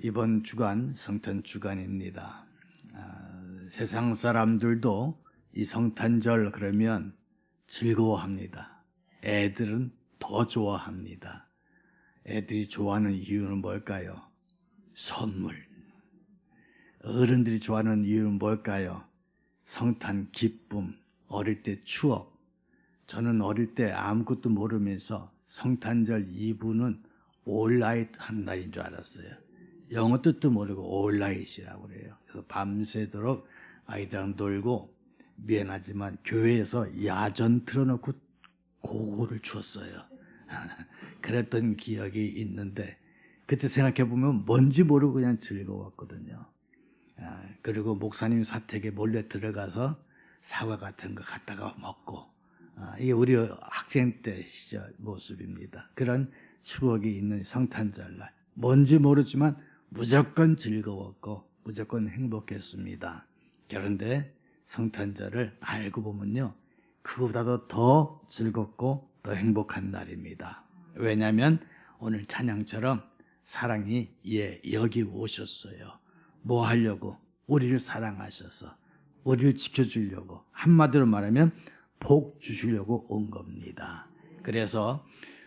이번 주간 성탄 주간입니다. 세상 사람들도 이 성탄절 그러면 즐거워합니다. 애들은 더 좋아합니다. 애들이 좋아하는 이유는 뭘까요? 선물. 어른들이 좋아하는 이유는 뭘까요? 성탄 기쁨, 어릴 때 추억. 저는 어릴 때 아무것도 모르면서 성탄절 이브는 올라이트 한 날인 줄 알았어요. 영어 뜻도 모르고 올라이트라고 그래요. 그래서 밤새도록 아이들랑 놀고, 미안하지만 교회에서 야전 틀어놓고 고고를 추었어요. 그랬던 기억이 있는데 그때 생각해보면 뭔지 모르고 그냥 즐거웠거든요. 그리고 목사님 사택에 몰래 들어가서 사과 같은 거 갖다가 먹고, 이게 우리 학생 때 시절 모습입니다. 그런 추억이 있는 성탄절날, 뭔지 모르지만 무조건 즐거웠고 무조건 행복했습니다. 그런데 성탄절을 알고 보면요, 그보다도 더 즐겁고 더 행복한 날입니다. 왜냐하면 오늘 찬양처럼 사랑이 여기 오셨어요. 뭐 하려고? 우리를 사랑하셔서 우리를 지켜주려고, 한마디로 말하면 복 주시려고 온 겁니다. 그래서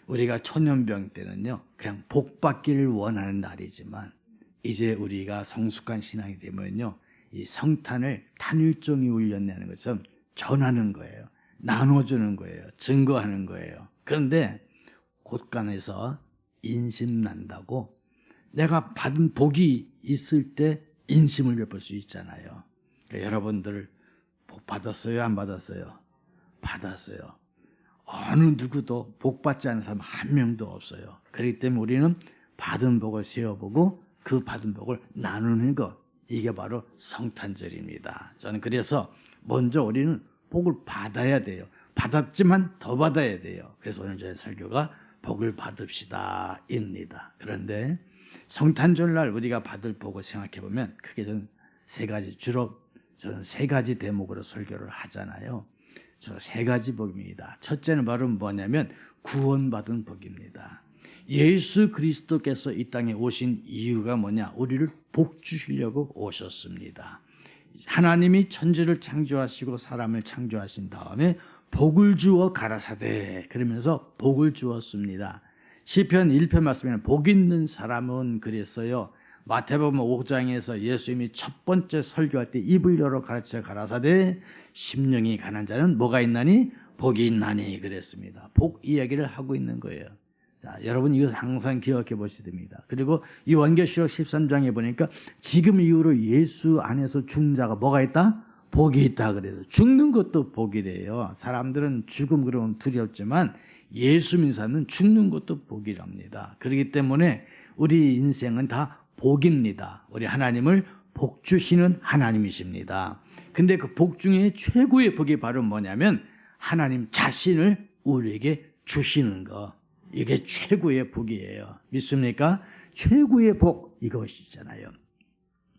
우리가 초년병 때는요, 그냥 복 받기를 원하는 날이지만 이제 우리가 성숙한 신앙이 되면요, 이 성탄을 단일종이 울렸냐는 것처럼 전하는 거예요. 나눠주는 거예요. 증거하는 거예요. 그런데 곳간에서 인심 난다고, 내가 받은 복이 있을 때 인심을 베풀 수 있잖아요. 그러니까 여러분들 복 받았어요? 안 받았어요? 받았어요. 어느 누구도 복 받지 않은 사람 한 명도 없어요. 그렇기 때문에 우리는 받은 복을 세어보고 그 받은 복을 나누는 것, 이게 바로 성탄절입니다. 저는 그래서 먼저 우리는 복을 받아야 돼요. 받았지만 더 받아야 돼요. 그래서 오늘 저의 설교가 복을 받읍시다 입니다. 그런데 성탄절날 우리가 받을 복을 생각해보면 크게 저는 저는 세 가지 대목으로 설교를 하잖아요. 저 세 가지 복입니다. 첫째는 바로 뭐냐면 구원받은 복입니다. 예수 그리스도께서 이 땅에 오신 이유가 뭐냐? 우리를 복 주시려고 오셨습니다. 하나님이 천지를 창조하시고 사람을 창조하신 다음에 복을 주어 가라사대, 그러면서 복을 주었습니다. 시편 1편 말씀에는 복 있는 사람은 그랬어요. 마태복음 5장에서 예수님이 첫 번째 설교할 때 입을 열어 가르쳐 가라사대, 심령이 가난 자는 뭐가 있나니? 복이 있나니 그랬습니다. 복 이야기를 하고 있는 거예요. 자, 여러분 이거 항상 기억해 보셔야 됩니다. 그리고 이 원계시록 13장에 보니까 지금 이후로 예수 안에서 죽는 자가 뭐가 있다? 복이 있다 그래서 죽는 것도 복이래요. 사람들은 죽음 그러면 두렵지만 예수 믿는 사람은 죽는 것도 복이랍니다. 그렇기 때문에 우리 인생은 다 복입니다. 우리 하나님을 복 주시는 하나님이십니다. 근데 그 복 중에 최고의 복이 바로 뭐냐면 하나님 자신을 우리에게 주시는 것. 이게 최고의 복이에요. 믿습니까? 최고의 복 이것이잖아요.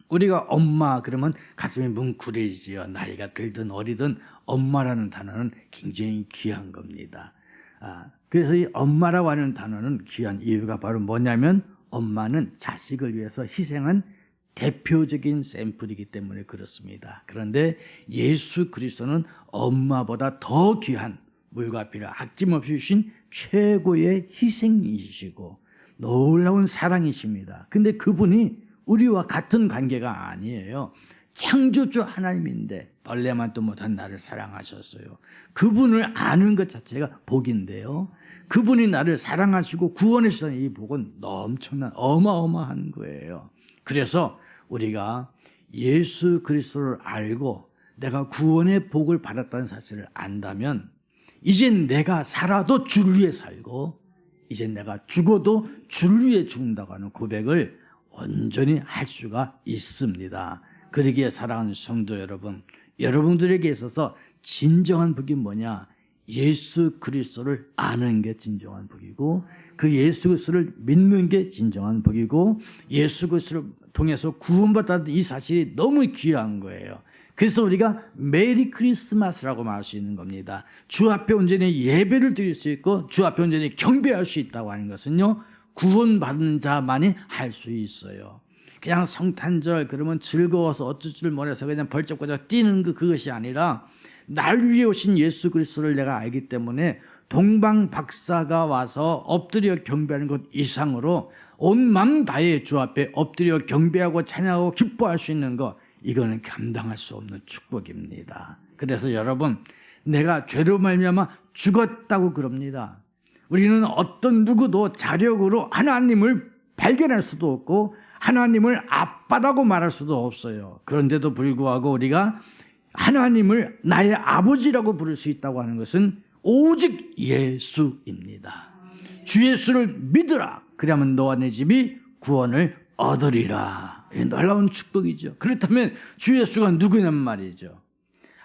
우리가 엄마 그러면 가슴이 뭉클해지지요. 나이가 들든 어리든 엄마라는 단어는 굉장히 귀한 겁니다. 그래서 이 엄마라고 하는 단어는 귀한 이유가 바로 뭐냐면 엄마는 자식을 위해서 희생한 대표적인 샘플이기 때문에 그렇습니다. 그런데 예수 그리스도는 엄마보다 더 귀한, 물과 피를 아낌없이 주신 최고의 희생이시고 놀라운 사랑이십니다. 근데 그분이 우리와 같은 관계가 아니에요. 창조주 하나님인데 벌레만도 못한 나를 사랑하셨어요. 그분을 아는 것 자체가 복인데요, 그분이 나를 사랑하시고 구원하시는 이 복은 엄청난 어마어마한 거예요. 그래서 우리가 예수 그리스도를 알고 내가 구원의 복을 받았다는 사실을 안다면 이젠 내가 살아도 주를 위해 살고 이젠 내가 죽어도 주를 위해 죽는다고 하는 고백을 온전히 할 수가 있습니다. 그러기에 사랑하는 성도 여러분, 여러분들에게 있어서 진정한 복이 뭐냐? 예수 그리스도를 아는 게 진정한 복이고, 그 예수 그리스도를 믿는 게 진정한 복이고, 예수 그리스도를 통해서 구원받았다는 이 사실이 너무 귀한 거예요. 그래서 우리가 메리 크리스마스라고 말할 수 있는 겁니다. 주 앞에 온전히 예배를 드릴 수 있고 주 앞에 온전히 경배할 수 있다고 하는 것은요, 구원받은 자만이 할 수 있어요. 그냥 성탄절 그러면 즐거워서 어쩔 줄 몰라서 그냥 벌쩍벌쩍 뛰는 그것이 아니라 날 위해 오신 예수 그리스도를 내가 알기 때문에 동방 박사가 와서 엎드려 경배하는 것 이상으로 온 맘 다해 주 앞에 엎드려 경배하고 찬양하고 기뻐할 수 있는 것, 이거는 감당할 수 없는 축복입니다. 그래서 여러분, 내가 죄로 말미암아 죽었다고 그럽니다. 우리는 어떤 누구도 자력으로 하나님을 발견할 수도 없고 하나님을 아빠라고 말할 수도 없어요. 그런데도 불구하고 우리가 하나님을 나의 아버지라고 부를 수 있다고 하는 것은 오직 예수입니다. 주 예수를 믿으라. 그러면 너와 내 집이 구원을 얻으리라. 놀라운 축복이죠. 그렇다면 주 예수가 누구냔 말이죠.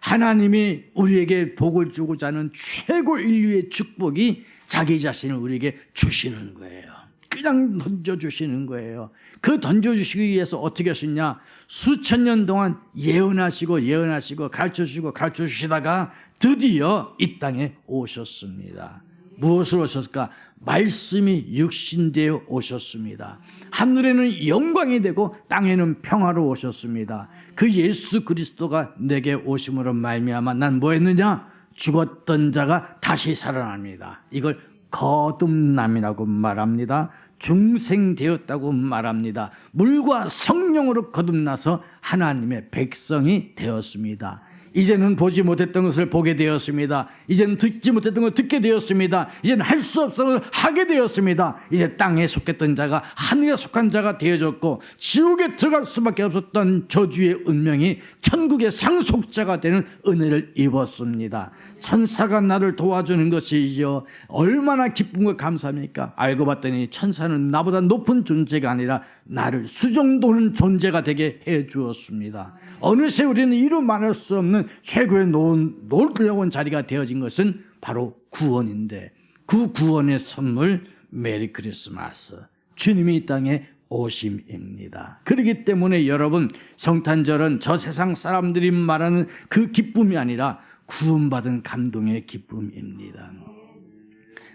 하나님이 우리에게 복을 주고자 하는 최고 인류의 축복이 자기 자신을 우리에게 주시는 거예요. 그냥 던져주시는 거예요. 그 던져주시기 위해서 어떻게 하셨냐? 수천 년 동안 예언하시고 가르쳐주시다가 드디어 이 땅에 오셨습니다. 무엇으로 오셨을까? 말씀이 육신되어 오셨습니다. 하늘에는 영광이 되고 땅에는 평화로 오셨습니다. 그 예수 그리스도가 내게 오심으로 말미암아 난 뭐 했느냐? 죽었던 자가 다시 살아납니다. 이걸 거듭남이라고 말합니다. 중생되었다고 말합니다. 물과 성령으로 거듭나서 하나님의 백성이 되었습니다. 이제는 보지 못했던 것을 보게 되었습니다. 이제는 듣지 못했던 것을 듣게 되었습니다. 이제는 할 수 없었던 것을 하게 되었습니다. 이제 땅에 속했던 자가 하늘에 속한 자가 되어졌고 지옥에 들어갈 수밖에 없었던 저주의 운명이 천국의 상속자가 되는 은혜를 입었습니다. 천사가 나를 도와주는 것이죠. 얼마나 기쁨과 감사합니까? 알고 봤더니 천사는 나보다 높은 존재가 아니라 나를 수정도는 존재가 되게 해주었습니다. 어느새 우리는 이루 말할 수 없는 최고의 놀라운 자리가 되어진 것은 바로 구원인데, 그 구원의 선물 메리 크리스마스, 주님이 이 땅에 오심입니다. 그렇기 때문에 여러분, 성탄절은 저 세상 사람들이 말하는 그 기쁨이 아니라 구원받은 감동의 기쁨입니다.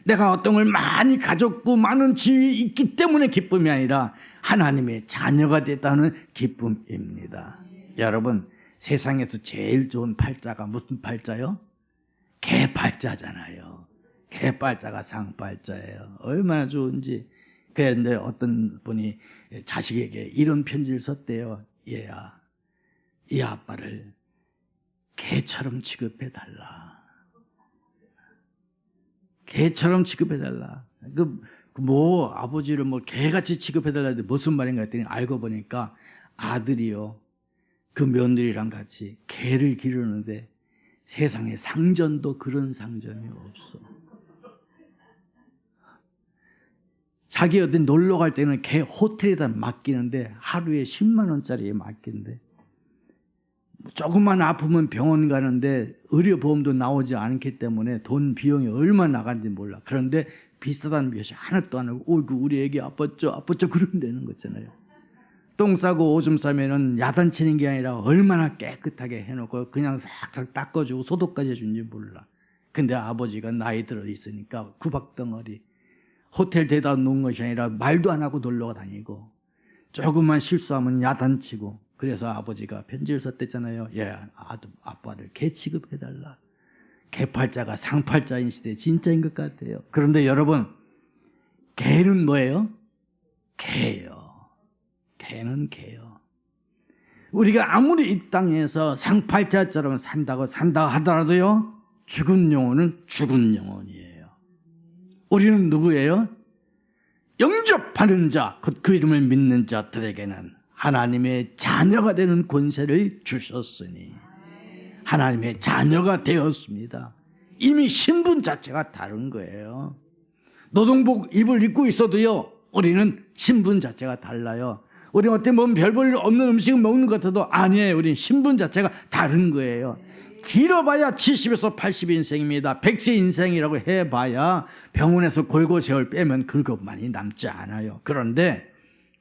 내가 어떤 걸 많이 가졌고 많은 지위 있기 때문에 기쁨이 아니라 하나님의 자녀가 됐다는 기쁨입니다. 여러분, 세상에서 제일 좋은 팔자가 무슨 팔자요? 개팔자잖아요. 개팔자가 상팔자예요. 얼마나 좋은지. 그런데 어떤 분이 자식에게 이런 편지를 썼대요. 얘야, 이 아빠를 개처럼 취급해달라. 개처럼 취급해달라. 아버지를 개같이 취급해달라는데 무슨 말인가 했더니 알고 보니까 아들이요, 그 며느리랑 같이 개를 기르는데 세상에 상전도 그런 상전이 없어. 자기 어디 놀러 갈 때는 개 호텔에다 맡기는데 하루에 10만 원짜리 맡긴대. 조금만 아프면 병원 가는데 의료보험도 나오지 않기 때문에 돈 비용이 얼마나 나간지 몰라. 그런데 비싸다는 것이 하나도 안 하고, 우리 애기 아팠죠 그러면 되는 거잖아요. 똥 싸고 오줌 싸면은 야단치는 게 아니라 얼마나 깨끗하게 해놓고 그냥 싹싹 닦아주고 소독까지 해준지 몰라. 근데 아버지가 나이 들어 있으니까 구박덩어리, 호텔 대다 놓은 것이 아니라 말도 안 하고 놀러 다니고 조금만 실수하면 야단치고. 그래서 아버지가 편지를 썼댔잖아요. 아빠를 개 취급해달라. 개팔자가 상팔자인 시대 진짜인 것 같아요. 그런데 여러분, 개는 뭐예요? 개예요. 개는 개요. 우리가 아무리 이 땅에서 상팔자처럼 산다 하더라도요, 죽은 영혼은 죽은 영혼이에요. 우리는 누구예요? 영접하는 자, 그 이름을 믿는 자들에게는 하나님의 자녀가 되는 권세를 주셨으니 하나님의 자녀가 되었습니다. 이미 신분 자체가 다른 거예요. 노동복 입을 입고 있어도요, 우리는 신분 자체가 달라요. 우리는 어떻게 보면 별 볼 일 없는 음식을 먹는 것 같아도 아니에요. 우리는 신분 자체가 다른 거예요. 길어봐야 70에서 80의 인생입니다. 100세 인생이라고 해봐야 병원에서 골고세월 빼면 그것만이 남지 않아요. 그런데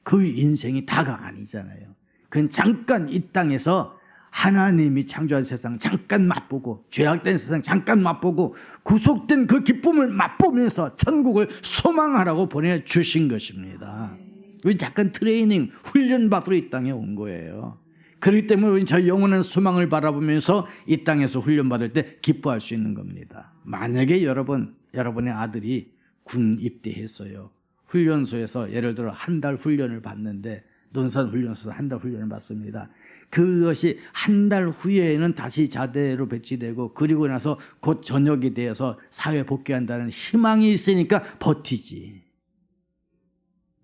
그 인생이 다가 아니잖아요. 그건 잠깐 이 땅에서 하나님이 창조한 세상 잠깐 맛보고, 죄악된 세상 잠깐 맛보고, 구속된 그 기쁨을 맛보면서 천국을 소망하라고 보내주신 것입니다. 우리 잠깐 트레이닝, 훈련받으러 이 땅에 온 거예요. 그렇기 때문에 우리 저 영원한 소망을 바라보면서 이 땅에서 훈련받을 때 기뻐할 수 있는 겁니다. 만약에 여러분의 아들이 군 입대했어요. 훈련소에서 예를 들어 한 달 훈련을 받는데, 논산훈련소에서 한 달 훈련을 받습니다. 그것이 한 달 후에는 다시 자대로 배치되고, 그리고 나서 곧 전역이 되어서 사회 복귀한다는 희망이 있으니까 버티지.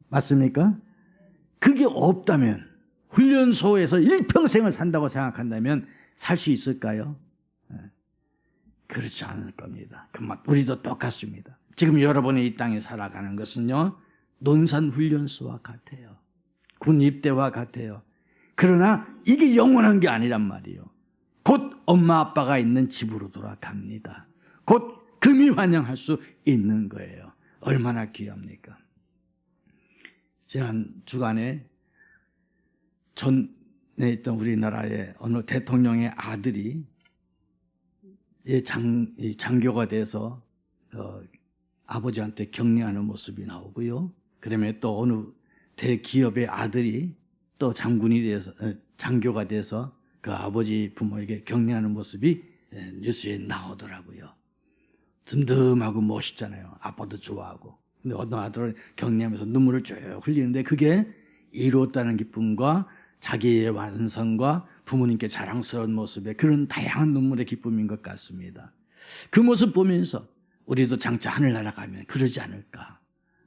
맞습니까? 그게 없다면, 훈련소에서 일평생을 산다고 생각한다면 살 수 있을까요? 그렇지 않을 겁니다. 우리도 똑같습니다. 지금 여러분이 이 땅에 살아가는 것은요, 논산훈련소와 같아요. 군 입대와 같아요. 그러나 이게 영원한 게 아니란 말이에요. 곧 엄마 아빠가 있는 집으로 돌아갑니다. 곧 금이 환영할 수 있는 거예요. 얼마나 귀합니까? 지난 주간에 전에 있던 우리나라의 어느 대통령의 아들이 장교가 돼서 아버지한테 격려하는 모습이 나오고요. 그다음에 또 어느 대기업의 아들이 또 장교가 돼서 그 아버지 부모에게 격려하는 모습이 뉴스에 나오더라고요. 듬듬하고 멋있잖아요. 아빠도 좋아하고. 근데 어떤 아들은 격려하면서 눈물을 쭉 흘리는데, 그게 이루었다는 기쁨과 자기의 완성과 부모님께 자랑스러운 모습에 그런 다양한 눈물의 기쁨인 것 같습니다. 그 모습 보면서 우리도 장차 하늘나라 가면 그러지 않을까.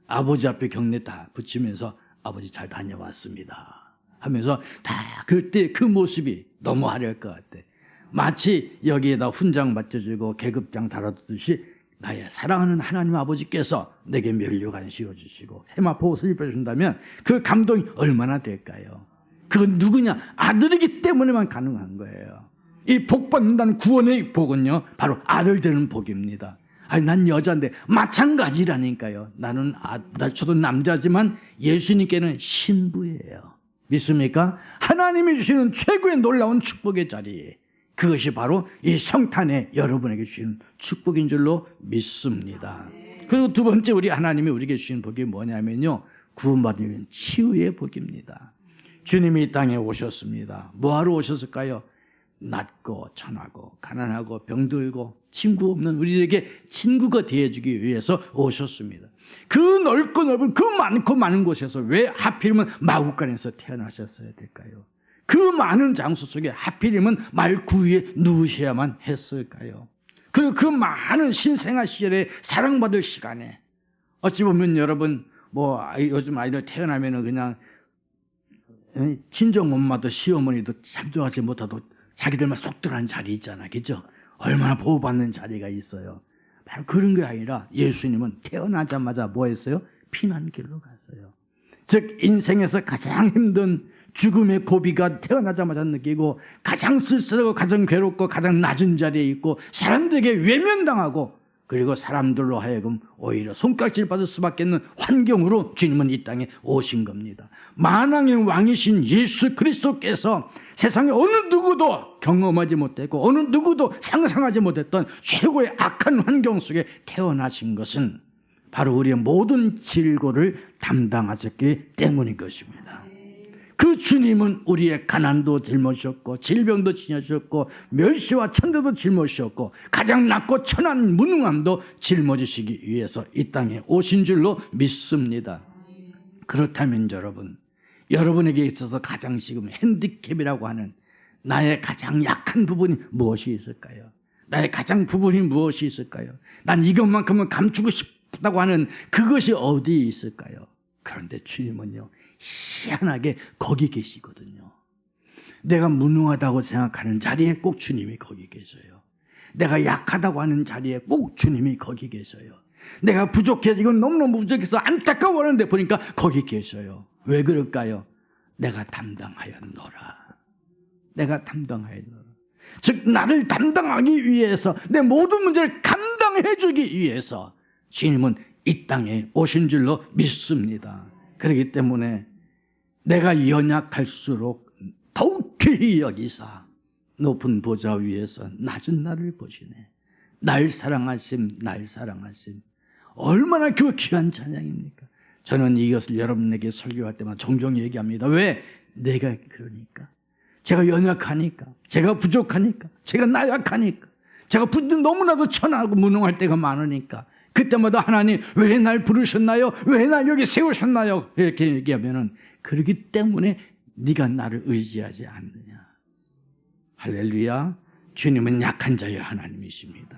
아버지 앞에 격려 다 붙이면서 아버지 잘 다녀왔습니다 하면서 다 그때 그 모습이 너무 화려할 것 같아. 마치 여기에다 훈장 맞춰주고 계급장 달아두듯이 나의 사랑하는 하나님 아버지께서 내게 면류관 씌워주시고 세마포 옷을 입혀준다면 그 감동이 얼마나 될까요? 그건 누구냐? 아들이기 때문에만 가능한 거예요. 이 복 받는다는 구원의 복은요, 바로 아들 되는 복입니다. 아니, 난 여자인데 마찬가지라니까요. 저도 남자지만 예수님께는 신부예요. 믿습니까? 하나님이 주시는 최고의 놀라운 축복의 자리, 그것이 바로 이 성탄에 여러분에게 주시는 축복인 줄로 믿습니다. 그리고 두 번째, 우리 하나님이 우리에게 주신 복이 뭐냐면요, 구원받으면 치유의 복입니다. 주님이 이 땅에 오셨습니다. 뭐하러 오셨을까요? 낮고 천하고 가난하고 병들고 친구 없는 우리에게 친구가 되어주기 위해서 오셨습니다. 그 넓고 넓은 그 많고 많은 곳에서 왜 하필이면 마구간에서 태어나셨어야 될까요? 그 많은 장소 속에 하필이면 말구 위에 누우셔야만 했을까요? 그리고 그 많은 신생아 시절에 사랑받을 시간에, 어찌 보면 여러분 요즘 아이들 태어나면은 그냥 친정 엄마도 시어머니도 참조하지 못하도 자기들만 쏙 들어간 자리 있잖아, 그죠? 얼마나 보호받는 자리가 있어요. 바로 그런 게 아니라 예수님은 태어나자마자 뭐 했어요? 피난길로 갔어요. 즉 인생에서 가장 힘든 죽음의 고비가 태어나자마자 느끼고, 가장 쓸쓸하고 가장 괴롭고 가장 낮은 자리에 있고 사람들에게 외면당하고, 그리고 사람들로 하여금 오히려 손깍지를 받을 수밖에 없는 환경으로 주님은 이 땅에 오신 겁니다. 만왕의 왕이신 예수 그리스도께서 세상에 어느 누구도 경험하지 못했고 어느 누구도 상상하지 못했던 최고의 악한 환경 속에 태어나신 것은 바로 우리의 모든 질고를 담당하셨기 때문인 것입니다. 그 주님은 우리의 가난도 짊어지셨고 질병도 지녀셨고 멸시와 천대도 짊어지셨고 가장 낮고 천한 무능함도 짊어지시기 위해서 이 땅에 오신 줄로 믿습니다. 그렇다면 여러분에게 있어서 가장 지금 핸디캡이라고 하는 나의 가장 약한 부분이 무엇이 있을까요? 나의 가장 부분이 무엇이 있을까요? 난 이것만큼은 감추고 싶다고 하는 그것이 어디에 있을까요? 그런데 주님은요, 희한하게 거기 계시거든요. 내가 무능하다고 생각하는 자리에 꼭 주님이 거기 계셔요. 내가 약하다고 하는 자리에 꼭 주님이 거기 계셔요. 내가 부족해서 이건 너무너무 부족해서 안타까워하는데 보니까 거기 계셔요. 왜 그럴까요? 내가 담당하였노라. 내가 담당하였노라. 즉 나를 담당하기 위해서, 내 모든 문제를 감당해 주기 위해서 주님은 이 땅에 오신 줄로 믿습니다. 그렇기 때문에 내가 연약할수록 더욱 귀히 여기사 높은 보좌 위에서 낮은 나를 보시네. 날 사랑하심, 날 사랑하심. 얼마나 그 귀한 찬양입니까? 저는 이것을 여러분에게 설교할 때마다 종종 얘기합니다. 왜? 내가 그러니까. 제가 연약하니까. 제가 부족하니까. 제가 나약하니까. 제가 너무나도 천하고 무능할 때가 많으니까. 그때마다 하나님 왜 날 부르셨나요? 왜 날 여기 세우셨나요? 이렇게 얘기하면은 그러기 때문에 네가 나를 의지하지 않느냐. 할렐루야. 주님은 약한 자의 하나님이십니다.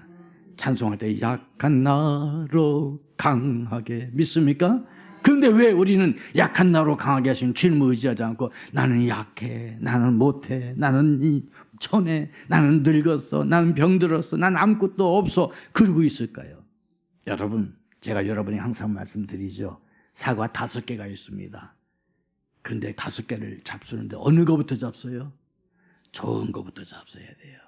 찬송할 때 약한 나로 강하게 믿습니까? 그런데 왜 우리는 약한 나로 강하게 하신 주님을 의지하지 않고 나는 약해, 나는 못해, 나는 천해, 나는 늙었어, 나는 병들었어, 나는 아무것도 없어 그러고 있을까요? 여러분, 제가 여러분이 항상 말씀드리죠. 사과 5개가 있습니다. 그런데 5개를 잡수는데 어느 거부터 잡숴요? 좋은 거부터 잡숴야 돼요.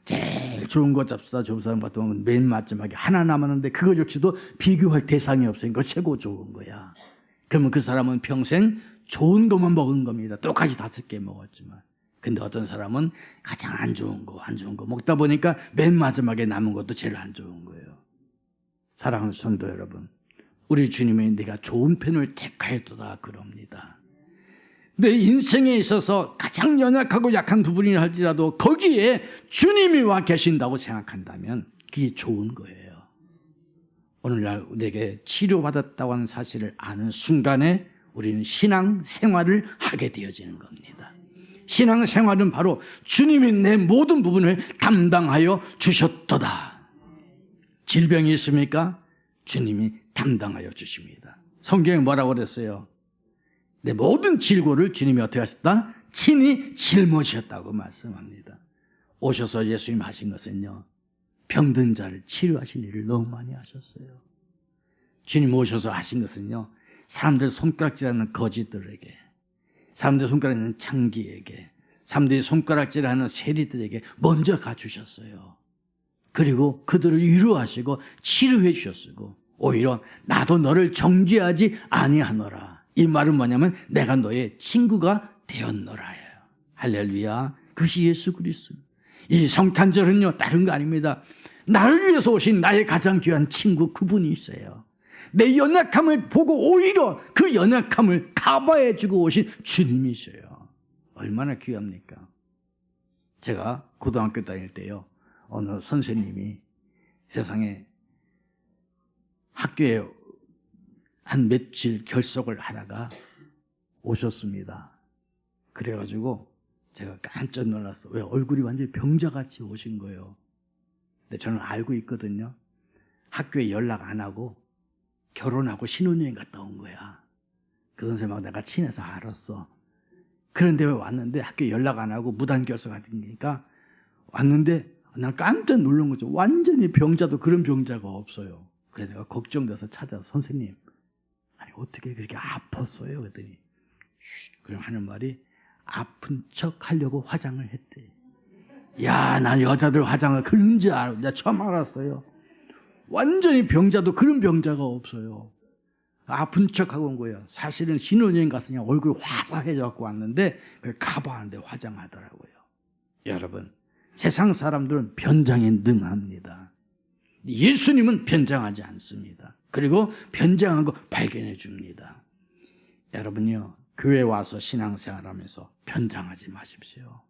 제일 좋은 거 잡수다 좋은 사람 봤더니 맨 마지막에 하나 남았는데 그거 역시도 비교할 대상이 없으니까 최고 좋은 거야. 그러면 그 사람은 평생 좋은 것만 먹은 겁니다. 똑같이 5개 먹었지만. 근데 어떤 사람은 가장 안 좋은 거 먹다 보니까 맨 마지막에 남은 것도 제일 안 좋은 거예요. 사랑하는 성도 여러분, 우리 주님이 내가 좋은 편을 택하였도다 그럽니다. 내 인생에 있어서 가장 연약하고 약한 부분이 할지라도 거기에 주님이 와 계신다고 생각한다면 그게 좋은 거예요. 오늘날 내게 치료받았다고 하는 사실을 아는 순간에 우리는 신앙 생활을 하게 되어지는 겁니다. 신앙 생활은 바로 주님이 내 모든 부분을 담당하여 주셨도다. 질병이 있습니까? 주님이 담당하여 주십니다. 성경에 뭐라고 그랬어요? 내 모든 질고를 주님이 어떻게 하셨다? 친히 짊어지셨다고 말씀합니다. 오셔서 예수님 하신 것은요, 병든 자를 치료하실 일을 너무 많이 하셨어요. 주님 오셔서 하신 것은요, 사람들 손가락질하는 거지들에게, 사람들 손가락질하는 창기에게, 사람들이 손가락질하는 세리들에게 먼저 가주셨어요. 그리고 그들을 위로하시고 치료해 주셨고, 오히려 나도 너를 정죄하지 아니하노라. 이 말은 뭐냐면 내가 너의 친구가 되었노라예요. 할렐루야. 그것이 예수 그리스도. 이 성탄절은요, 다른 거 아닙니다. 나를 위해서 오신 나의 가장 귀한 친구 그분이 있어요. 내 연약함을 보고 오히려 그 연약함을 커버해 주고 오신 주님이셔요. 얼마나 귀합니까? 제가 고등학교 다닐 때요, 어느 선생님이 세상에 학교에 한 며칠 결석을 하다가 오셨습니다. 그래가지고 제가 깜짝 놀랐어. 왜 얼굴이 완전히 병자같이 오신 거예요. 근데 저는 알고 있거든요. 학교에 연락 안 하고 결혼하고 신혼여행 갔다 온 거야. 그 선생님하고 내가 친해서 알았어. 그런데 왜 왔는데 학교에 연락 안 하고 무단결석 하니까 왔는데 난 깜짝 놀란 거죠. 완전히 병자도 그런 병자가 없어요. 그래서 내가 걱정돼서 찾아서 선생님, 아니 어떻게 그렇게 아팠어요? 그랬더니 그럼 하는 말이 아픈 척 하려고 화장을 했대. 야, 난 여자들 화장을 그런지 알아. 내가 처음 알았어요. 완전히 병자도 그런 병자가 없어요. 아픈 척하고 온 거예요. 사실은 신혼여행 갔으니 얼굴이 화사해져갖고 왔는데 그걸 커버하는데 화장하더라고요. 여러분, 세상 사람들은 변장에 능합니다. 예수님은 변장하지 않습니다. 그리고 변장한 거 발견해 줍니다. 여러분요, 교회 와서 신앙생활하면서 변장하지 마십시오.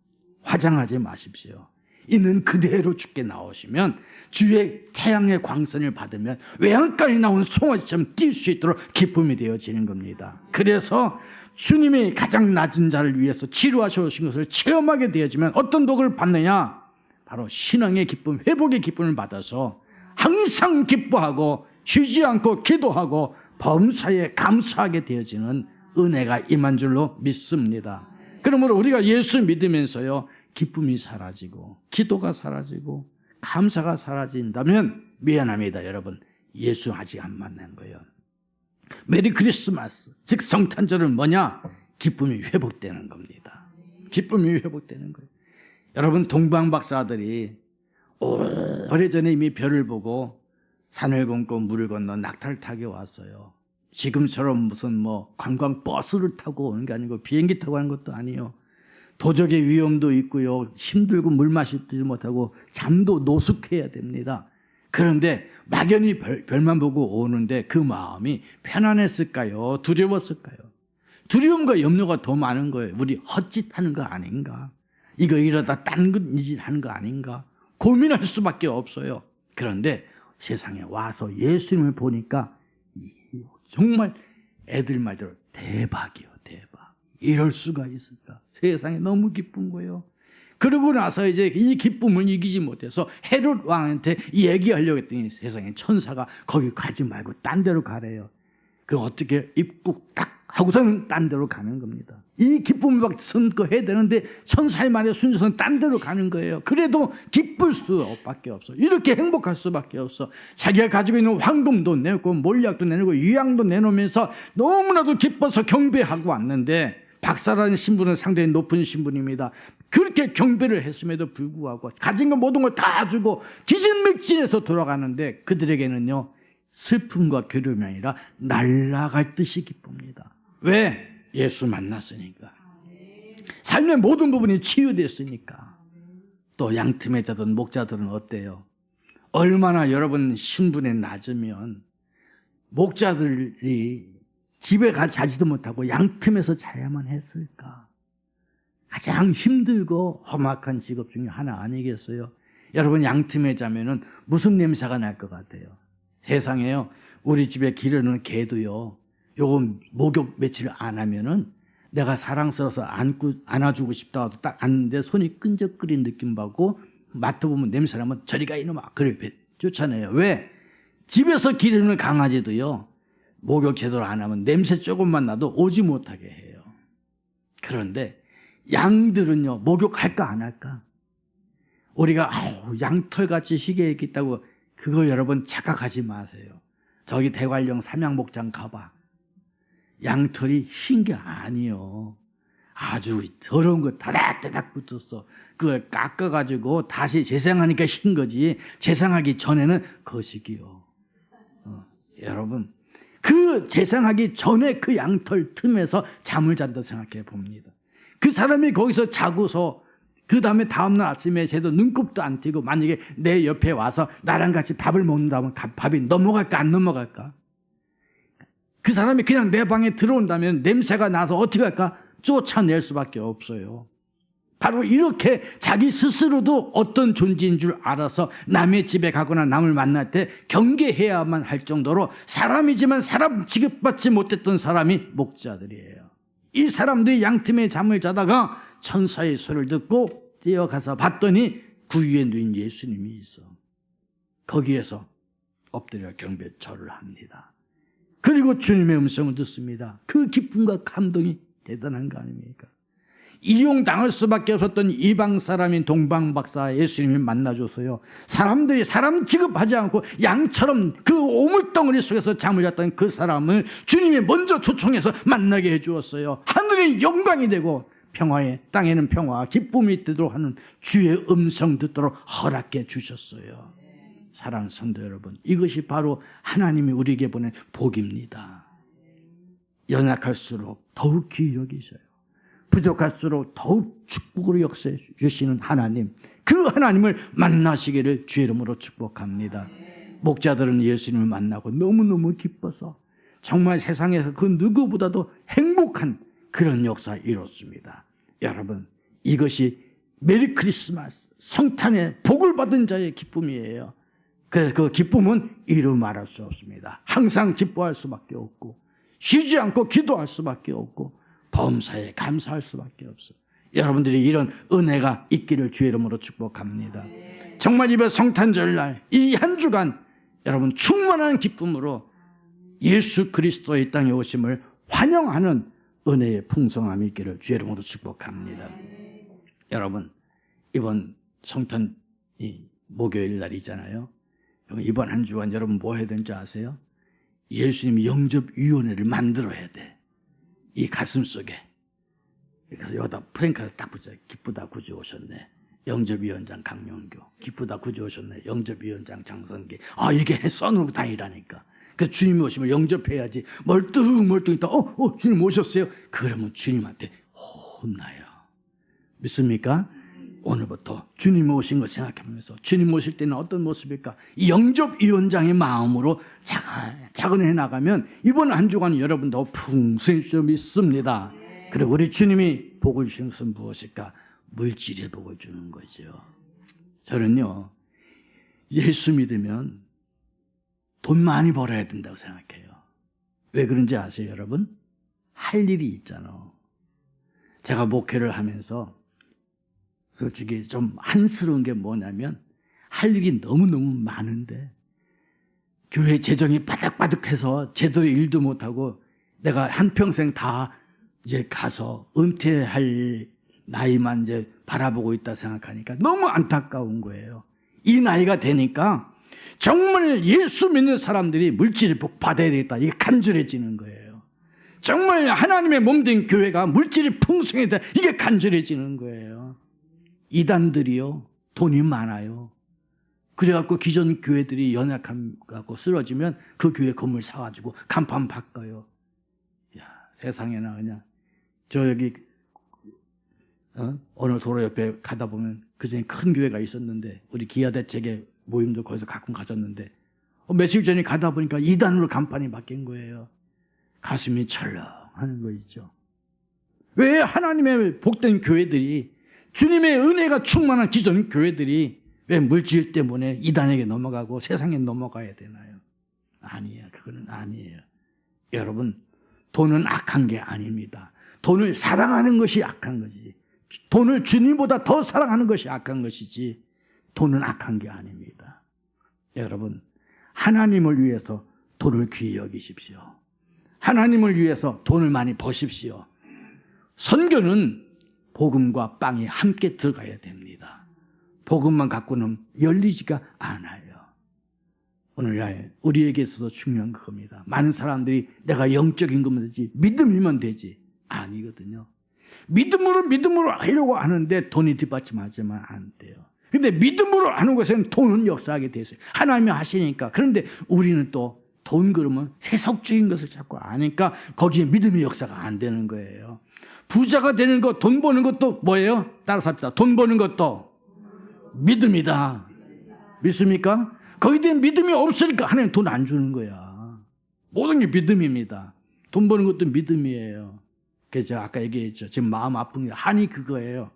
화장하지 마십시오. 있는 그대로 죽게 나오시면 주의 태양의 광선을 받으면 외양간에 나온 송아지처럼 뛸 수 있도록 기쁨이 되어지는 겁니다. 그래서 주님이 가장 낮은 자를 위해서 치료하셔 오신 것을 체험하게 되어지면 어떤 복을 받느냐? 바로 신앙의 기쁨, 회복의 기쁨을 받아서 항상 기뻐하고 쉬지 않고 기도하고 범사에 감사하게 되어지는 은혜가 임한 줄로 믿습니다. 그러므로 우리가 예수 믿으면서요, 기쁨이 사라지고 기도가 사라지고 감사가 사라진다면 미안합니다. 여러분, 예수 아직 안 만난 거예요. 메리 크리스마스, 즉 성탄절은 뭐냐? 기쁨이 회복되는 겁니다. 기쁨이 회복되는 거예요. 여러분, 동방박사들이 오래전에 이미 별을 보고 산을 걷고 물을 건너 낙타를 타고 왔어요. 지금처럼 무슨 관광버스를 타고 오는 게 아니고 비행기 타고 하는 것도 아니에요. 도적의 위험도 있고요, 힘들고 물 마시지 못하고 잠도 노숙해야 됩니다. 그런데 막연히 별만 보고 오는데 그 마음이 편안했을까요? 두려웠을까요? 두려움과 염려가 더 많은 거예요. 우리 헛짓하는 거 아닌가? 이거 이러다 딴 짓 하는 거 아닌가? 고민할 수밖에 없어요. 그런데 세상에 와서 예수님을 보니까 정말 애들 말대로 대박이요, 대박. 이럴 수가 있을까? 세상에 너무 기쁜 거예요. 그러고 나서 이제 이 기쁨을 이기지 못해서 헤롯 왕한테 얘기하려고 했더니 세상에 천사가 거기 가지 말고 딴 데로 가래요. 그럼 어떻게 입국 딱 하고서는 딴 데로 가는 겁니다. 이 기쁨을 막 선거해야 되는데 천사의 말에 순서는 딴 데로 가는 거예요. 그래도 기쁠 수밖에 없어. 이렇게 행복할 수밖에 없어. 자기가 가지고 있는 황금도 내고 몰약도 내놓고 유향도 내놓으면서 너무나도 기뻐서 경배하고 왔는데 박사라는 신분은 상당히 높은 신분입니다. 그렇게 경배를 했음에도 불구하고 가진 것 모든 걸 다 주고 기진맥진해서 돌아가는데 그들에게는요 슬픔과 괴로움이 아니라 날아갈 듯이 기쁩니다. 왜? 예수 만났으니까. 삶의 모든 부분이 치유됐으니까. 또 양틈의 자든 목자들은 어때요? 얼마나 여러분 신분에 낮으면 목자들이 집에 자지도 못하고 양틈에서 자야만 했을까? 가장 힘들고 험악한 직업 중에 하나 아니겠어요? 여러분 양틈에 자면은 무슨 냄새가 날 것 같아요? 세상에요 우리 집에 기르는 개도요 요거 목욕 며칠 안 하면은 내가 사랑스러워서 안아주고 싶다 하도 딱 안는데 손이 끈적거리는 느낌 받고 맡아보면 냄새 나면 저리가 이놈아 그래 쫓아내요. 왜? 집에서 기르는 강아지도요 목욕 제대로 안 하면 냄새 조금만 나도 오지 못하게 해요. 그런데 양들은요 목욕할까 안 할까? 우리가 양털같이 희게 있다고 그거 여러분 착각하지 마세요. 저기 대관령 삼양목장 가봐. 양털이 흰 게 아니요. 아주 더러운 거 다닥다닥 붙었어. 그걸 깎아가지고 다시 재생하니까 흰 거지. 재생하기 전에는 거식이요. 여러분 그 재생하기 전에 그 양털 틈에서 잠을 잔다 생각해 봅니다. 그 사람이 거기서 자고서 그 다음에 다음날 아침에 쟤도 눈곱도 안 띄고 만약에 내 옆에 와서 나랑 같이 밥을 먹는다면 밥이 넘어갈까 안 넘어갈까? 그 사람이 그냥 내 방에 들어온다면 냄새가 나서 어떻게 할까? 쫓아낼 수밖에 없어요. 바로 이렇게 자기 스스로도 어떤 존재인 줄 알아서 남의 집에 가거나 남을 만날 때 경계해야만 할 정도로 사람이지만 사람 취급받지 못했던 사람이 목자들이에요. 이 사람들이 양틈에 잠을 자다가 천사의 소리를 듣고 뛰어가서 봤더니 그 위에 누인 예수님이 있어. 거기에서 엎드려 경배 절을 합니다. 그리고 주님의 음성을 듣습니다. 그 기쁨과 감동이 대단한 거 아닙니까? 이용당할 수밖에 없었던 이방 사람인 동방박사 예수님을 만나줘서요 사람들이 사람 취급하지 않고 양처럼 그 오물덩어리 속에서 잠을 잤던 그 사람을 주님이 먼저 초청해서 만나게 해주었어요. 하늘의 영광이 되고 평화에 땅에는 평화 기쁨이 있도록 하는 주의 음성 듣도록 허락해 주셨어요. 사랑하는 성도 여러분, 이것이 바로 하나님이 우리에게 보낸 복입니다. 연약할수록 더욱 귀히 여기셔요. 부족할수록 더욱 축복으로 역사해 주시는 하나님, 그 하나님을 만나시기를 주의 이름으로 축복합니다. 목자들은 예수님을 만나고 너무너무 기뻐서 정말 세상에서 그 누구보다도 행복한 그런 역사 이뤘습니다. 여러분, 이것이 메리 크리스마스, 성탄의 복을 받은 자의 기쁨이에요. 그래서 그 기쁨은 이루 말할 수 없습니다. 항상 기뻐할 수밖에 없고 쉬지 않고 기도할 수밖에 없고 범사에 감사할 수밖에 없어요. 여러분들이 이런 은혜가 있기를 주의 이름으로 축복합니다. 정말 이번 성탄절날 이 한 주간 여러분 충만한 기쁨으로 예수 그리스도의 땅에 오심을 환영하는 은혜의 풍성함이 있기를 주의 이름으로 축복합니다. 여러분 이번 성탄 목요일 날이잖아요. 이번 한 주간 여러분 뭐 해야 되는지 아세요? 예수님이 영접위원회를 만들어야 돼. 이 가슴 속에. 그래서 여기다 프랭카를 딱 붙여요. 기쁘다 구주 오셨네. 영접위원장 강명교. 기쁘다 구주 오셨네. 영접위원장 장성기. 이게 써놓고 다니라니까. 그래서 주님이 오시면 영접해야지. 멀뚱멀뚱 있다. 주님 오셨어요? 그러면 주님한테 혼나요. 믿습니까? 오늘부터 주님 오신 걸 생각하면서 주님 오실 때는 어떤 모습일까? 영접위원장의 마음으로 작은해 나가면 이번 한 주간 여러분 더 풍성해질 줄 믿습니다. 그리고 우리 주님이 복을 주신 것은 무엇일까? 물질의 복을 주는 거죠. 저는요, 예수 믿으면 돈 많이 벌어야 된다고 생각해요. 왜 그런지 아세요, 여러분? 할 일이 있잖아. 제가 목회를 하면서 솔직히 좀 한스러운 게 뭐냐면 할 일이 너무너무 많은데 교회 재정이 바닥바닥해서 제대로 일도 못하고 내가 한평생 다 이제 가서 은퇴할 나이만 이제 바라보고 있다 생각하니까 너무 안타까운 거예요. 이 나이가 되니까 정말 예수 믿는 사람들이 물질의 복 받아야 되겠다. 이게 간절해지는 거예요. 정말 하나님의 몸된 교회가 물질이 풍성해야 돼. 이게 간절해지는 거예요. 이단들이요, 돈이 많아요. 그래갖고 기존 교회들이 연약하고 쓰러지면 그 교회 건물 사가지고 간판 바꿔요. 야, 세상에나 그냥 저 여기 어느 도로 옆에 가다 보면 그전에 큰 교회가 있었는데 우리 기아대책의 모임도 거기서 가끔 가졌는데 며칠 전에 가다 보니까 이단으로 간판이 바뀐 거예요. 가슴이 철렁하는 거 있죠. 왜 하나님의 복된 교회들이 주님의 은혜가 충만한 기존 교회들이 왜 물질 때문에 이단에게 넘어가고 세상에 넘어가야 되나요? 아니에요. 그거는 아니에요. 여러분, 돈은 악한 게 아닙니다. 돈을 사랑하는 것이 악한 것이지. 돈을 주님보다 더 사랑하는 것이 악한 것이지. 돈은 악한 게 아닙니다. 여러분, 하나님을 위해서 돈을 귀히 여기십시오. 하나님을 위해서 돈을 많이 버십시오. 선교는 복음과 빵이 함께 들어가야 됩니다. 복음만 갖고는 열리지가 않아요. 오늘날 우리에게 있어서 중요한 그겁니다. 많은 사람들이 내가 영적인 거면 되지, 믿음이면 되지. 아니거든요. 믿음으로 하려고 하는데 돈이 뒷받침하지만 안 돼요. 근데 믿음으로 하는 것에는 돈은 역사하게 돼 있어요. 하나님이 하시니까. 그런데 우리는 또 돈 그러면 세속적인 것을 자꾸 아니까 거기에 믿음의 역사가 안 되는 거예요. 부자가 되는 것, 돈 버는 것도 뭐예요? 따라서 합시다. 돈 버는 것도 믿음이다. 믿습니까? 거기에 대한 믿음이 없으니까 하나님 돈 안 주는 거야. 모든 게 믿음입니다. 돈 버는 것도 믿음이에요. 그래서 제가 아까 얘기했죠. 지금 마음 아픈 게 한이 그거예요.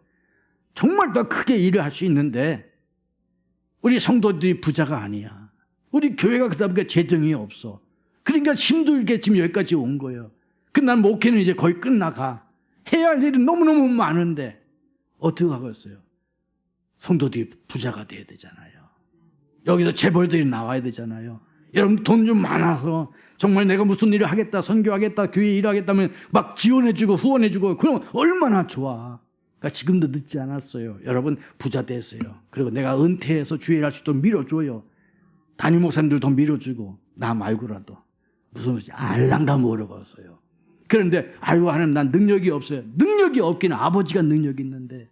정말 더 크게 일을 할 수 있는데 우리 성도들이 부자가 아니야. 우리 교회가 그러다 보니까 재정이 없어. 그러니까 힘들게 지금 여기까지 온 거예요. 난 목회는 이제 거의 끝나가. 해야 할 일이 너무너무 많은데 어떻게 하겠어요? 성도들이 부자가 돼야 되잖아요. 여기서 재벌들이 나와야 되잖아요. 여러분 돈 좀 많아서 정말 내가 무슨 일을 하겠다, 선교하겠다, 교회 일하겠다면 막 지원해주고 후원해주고 그럼 얼마나 좋아. 그러니까 지금도 늦지 않았어요. 여러분 부자 됐어요. 그리고 내가 은퇴해서 주일 할 수 있도록 밀어줘요. 담임 목사님들도 밀어주고 나 말고라도 무슨 알랑가 모르겠어요. 그런데 아이고 하나님 난 능력이 없어요. 능력이 없기는 아버지가 능력이 있는데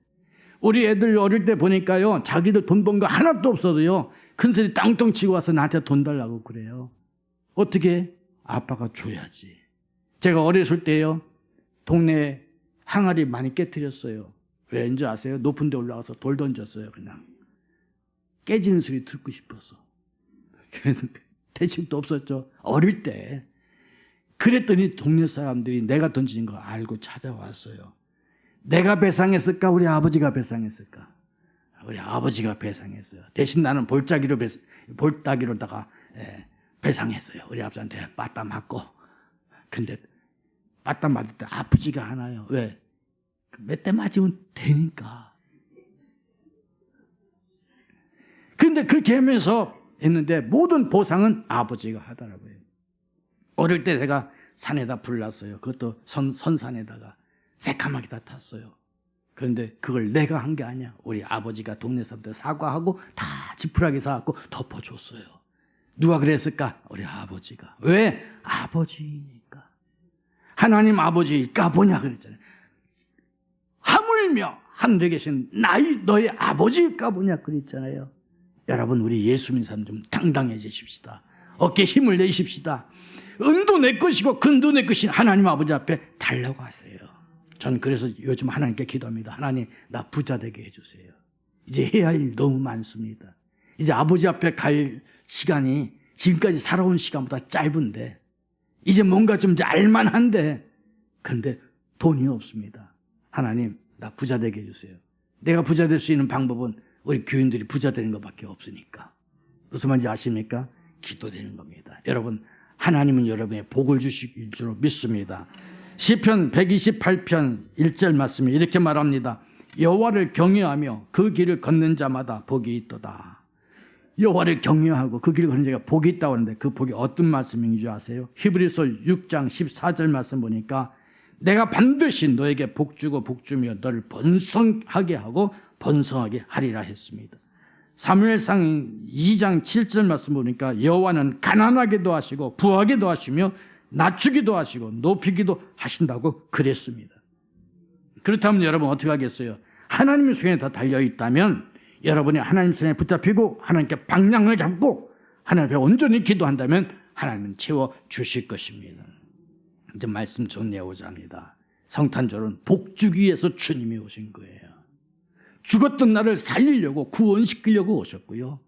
우리 애들 어릴 때 보니까요 자기들 돈 번 거 하나도 없어도요 큰소리 땅땅 치고 와서 나한테 돈 달라고 그래요. 어떻게? 아빠가 줘야지. 제가 어렸을 때요 동네 항아리 많이 깨트렸어요. 왠지 아세요? 높은 데 올라가서 돌 던졌어요. 그냥 깨지는 소리 듣고 싶어서. 대책도 없었죠. 어릴 때. 그랬더니 동네 사람들이 내가 던지는 거 알고 찾아왔어요. 내가 배상했을까? 우리 아버지가 배상했을까? 우리 아버지가 배상했어요. 대신 나는 볼따기로다가 배상했어요. 우리 아버지한테 빠따 맞고. 근데 빠따 맞을 때 아프지가 않아요. 왜? 몇 대 맞으면 되니까. 그런데 그렇게 하면서 했는데 모든 보상은 아버지가 하더라고요. 어릴 때 제가 산에다 불났어요. 그것도 선산에다가 새까맣게 다 탔어요. 그런데 그걸 내가 한 게 아니야. 우리 아버지가 동네 사람들 사과하고 다 지푸라기 사갖고 덮어줬어요. 누가 그랬을까? 우리 아버지가. 왜? 아버지니까. 하나님 아버지일까 보냐 그랬잖아요. 하물며 하늘에 계신 너의 아버지일까 보냐 그랬잖아요. 여러분 우리 예수 믿는 사람 좀 당당해지십시다. 어깨에 힘을 내십시다. 은도 내 것이고 금도 내 것인 하나님 아버지 앞에 달라고 하세요. 전 그래서 요즘 하나님께 기도합니다. 하나님 나 부자 되게 해주세요. 이제 해야 할 일 너무 많습니다. 이제 아버지 앞에 갈 시간이 지금까지 살아온 시간보다 짧은데 이제 뭔가 좀 알만한데 그런데 돈이 없습니다. 하나님, 나 부자 되게 해주세요. 내가 부자 될 수 있는 방법은 우리 교인들이 부자 되는 것밖에 없으니까. 무슨 말인지 아십니까? 기도되는 겁니다. 여러분, 하나님은 여러분의 복을 주실 줄 믿습니다. 시편 128편 1절 말씀에 이렇게 말합니다. 여호와를 경외하며 그 길을 걷는 자마다 복이 있도다. 여호와를 경외하고 그 길을 걷는 자가 복이 있다고 하는데 그 복이 어떤 말씀인 줄 아세요? 히브리서 6장 14절 말씀 보니까 내가 반드시 너에게 복주고 복주며 너를 번성하게 하고 번성하게 하리라 했습니다. 사무엘상 2장 7절 말씀 보니까 여호와는 가난하게도 하시고 부하게도 하시며 낮추기도 하시고 높이기도 하신다고 그랬습니다. 그렇다면 여러분 어떻게 하겠어요? 하나님의 손에 다 달려있다면 여러분이 하나님 손에 붙잡히고 하나님께 방향을 잡고 하나님 앞에 온전히 기도한다면 하나님은 채워주실 것입니다. 이제 말씀 정리하고자 합니다. 성탄절은 복 주기 위해서 주님이 오신 거예요. 죽었던 나를 살리려고 구원시키려고 오셨고요.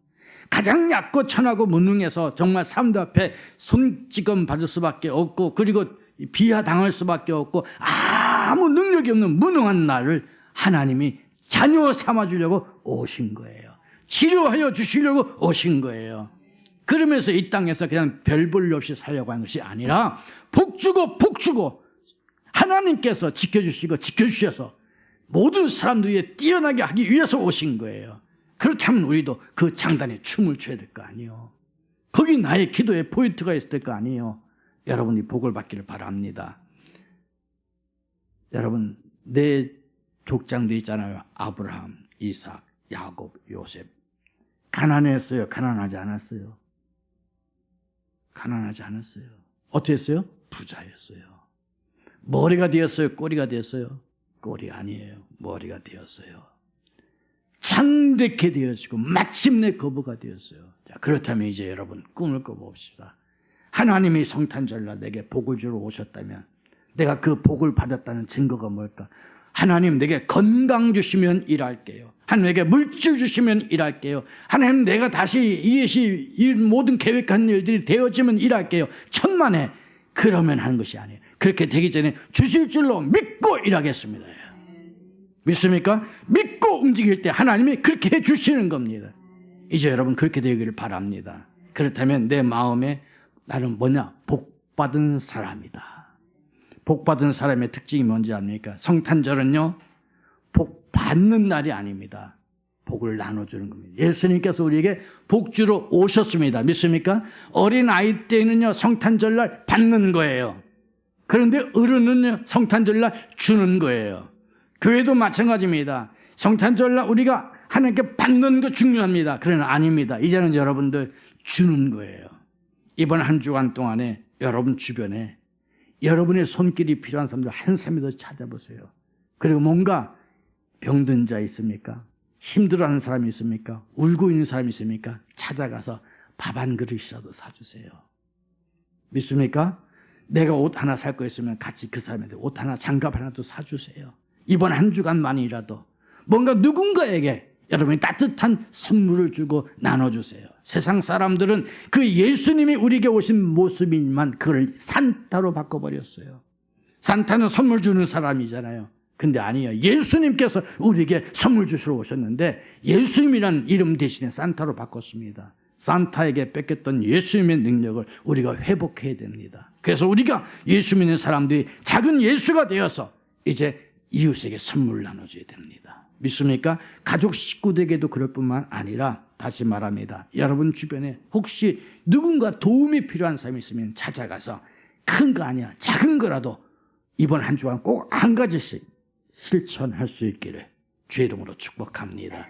가장 얕고 천하고 무능해서 정말 사람들 앞에 손찌검 받을 수밖에 없고 그리고 비하당할 수밖에 없고 아무 능력이 없는 무능한 나를 하나님이 자녀 삼아주려고 오신 거예요. 치료하여 주시려고 오신 거예요. 그러면서 이 땅에서 그냥 별 볼 일 없이 살려고 하는 것이 아니라 복 주고 하나님께서 지켜주시고 지켜주셔서 모든 사람들이 뛰어나게 하기 위해서 오신 거예요. 그렇다면 우리도 그 장단에 춤을 춰야 될 거 아니에요. 거기 나의 기도의 포인트가 있을 거 아니에요. 여러분이 복을 받기를 바랍니다. 여러분, 내 족장들 있잖아요. 아브라함, 이삭, 야곱, 요셉. 가난했어요? 가난하지 않았어요? 가난하지 않았어요. 어떻게 했어요? 부자였어요. 머리가 되었어요? 꼬리가 되었어요? 꼬리 아니에요. 머리가 되었어요. 창대케 되었고 마침내 거부가 되었어요. 자, 그렇다면 이제 여러분 꿈을 꿔봅시다. 하나님이 성탄절날 내게 복을 주러 오셨다면 내가 그 복을 받았다는 증거가 뭘까? 하나님 내게 건강 주시면 일할게요. 하나님에게 물질 주시면 일할게요. 하나님 내가 다시 이 모든 계획한 일들이 되어지면 일할게요. 천만에 그러면 하는 것이 아니에요. 그렇게 되기 전에 주실 줄로 믿고 일하겠습니다. 믿습니까? 믿고 움직일 때 하나님이 그렇게 해주시는 겁니다. 이제 여러분 그렇게 되기를 바랍니다. 그렇다면 내 마음에 나는 뭐냐? 복받은 사람이다. 복받은 사람의 특징이 뭔지 압니까? 성탄절은요, 복 받는 날이 아닙니다. 복을 나눠주는 겁니다. 예수님께서 우리에게 복주러 오셨습니다. 믿습니까? 어린아이 때는요, 성탄절날 받는 거예요. 그런데 어른은요, 성탄절날 주는 거예요. 교회도 마찬가지입니다. 성탄절날 우리가 하나님께 받는 거 중요합니다. 그러나 아닙니다. 이제는 여러분들 주는 거예요. 이번 한 주간 동안에 여러분 주변에 여러분의 손길이 필요한 사람들 한 사람이라도 찾아보세요. 그리고 뭔가 병든 자 있습니까? 힘들어하는 사람이 있습니까? 울고 있는 사람이 있습니까? 찾아가서 밥 한 그릇이라도 사주세요. 믿습니까? 내가 옷 하나 살 거 있으면 같이 그 사람한테 옷 하나, 장갑 하나도 사주세요. 이번 한 주간만이라도 뭔가 누군가에게 여러분이 따뜻한 선물을 주고 나눠주세요. 세상 사람들은 그 예수님이 우리에게 오신 모습이지만 그걸 산타로 바꿔버렸어요. 산타는 선물 주는 사람이잖아요. 근데 아니에요. 예수님께서 우리에게 선물 주시러 오셨는데 예수님이라는 이름 대신에 산타로 바꿨습니다. 산타에게 뺏겼던 예수님의 능력을 우리가 회복해야 됩니다. 그래서 우리가 예수 믿는 사람들이 작은 예수가 되어서 이제 이웃에게 선물을 나눠줘야 됩니다. 믿습니까? 가족 식구들에게도 그럴 뿐만 아니라 다시 말합니다. 여러분 주변에 혹시 누군가 도움이 필요한 사람이 있으면 찾아가서 큰 거 아니야, 작은 거라도 이번 한 주간 꼭 한 가지씩 실천할 수 있기를 주의 이름으로 축복합니다.